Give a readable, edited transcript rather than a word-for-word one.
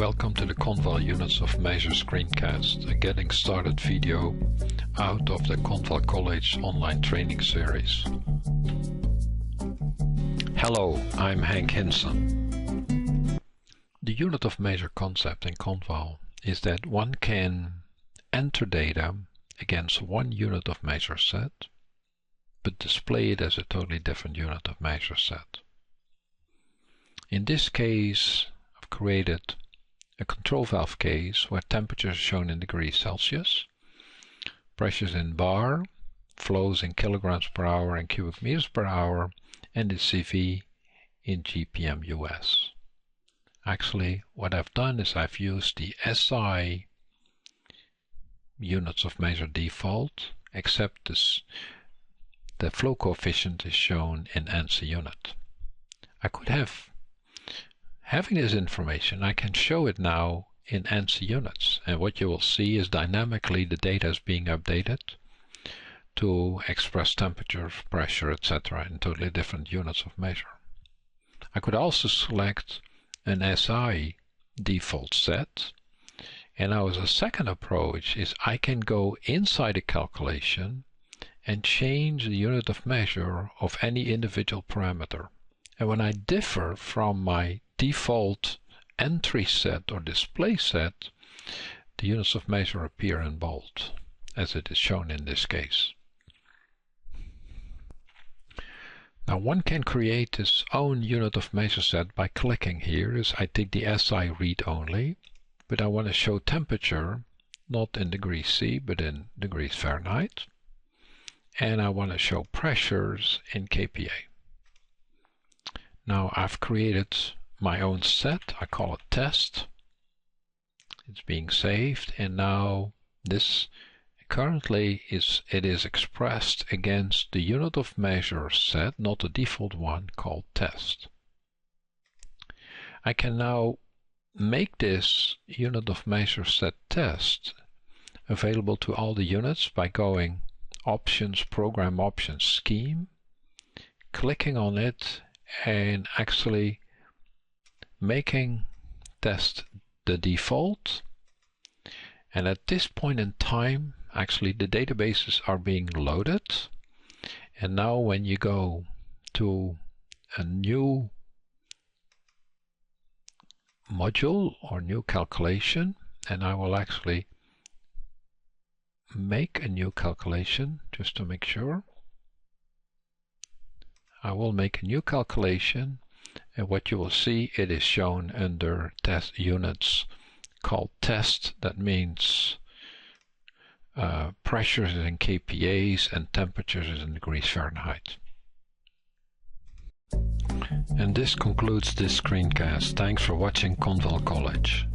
Welcome to the CONVAL Units of Measure screencast, a getting started video out of the CONVAL College online training series. Hello, I'm Hank Hinson. The unit of measure concept in CONVAL is that one can enter data against one unit of measure set, but display it as a totally different unit of measure set. In this case, I've created a control valve case where temperatures are shown in degrees Celsius, pressures in bar, flows in kilograms per hour and cubic meters per hour, and the CV in GPM US. Actually, what I've done is I've used the SI units of measure default, except the flow coefficient is shown in ANSI unit. I could having this information, I can show it now in ANSI units, and what you will see is dynamically the data is being updated to express temperature, pressure, etc. in totally different units of measure. I could also select an SI default set, and now as a second approach is I can go inside a calculation and change the unit of measure of any individual parameter. And when I differ from my default entry set or display set, the units of measure appear in bold, as it is shown in this case. Now one can create his own unit of measure set by clicking here. I take the SI read only, but I want to show temperature not in degrees C but in degrees Fahrenheit, and I want to show pressures in kPa. Now I've created my own set, I call it test. It's being saved, and now this currently is expressed against the unit of measure set, not the default one, called test. I can now make this unit of measure set test available to all the units by going options, program options, scheme, clicking on it, and actually making test the default. And at this point in time, actually the databases are being loaded, and now when you go to a new module or new calculation, and I will actually make a new calculation just to make sure. I will make a new calculation, and what you will see, it is shown under test units called test. That means pressures in kPa's and temperatures in degrees Fahrenheit. And this concludes this screencast. Thanks for watching CONVAL College.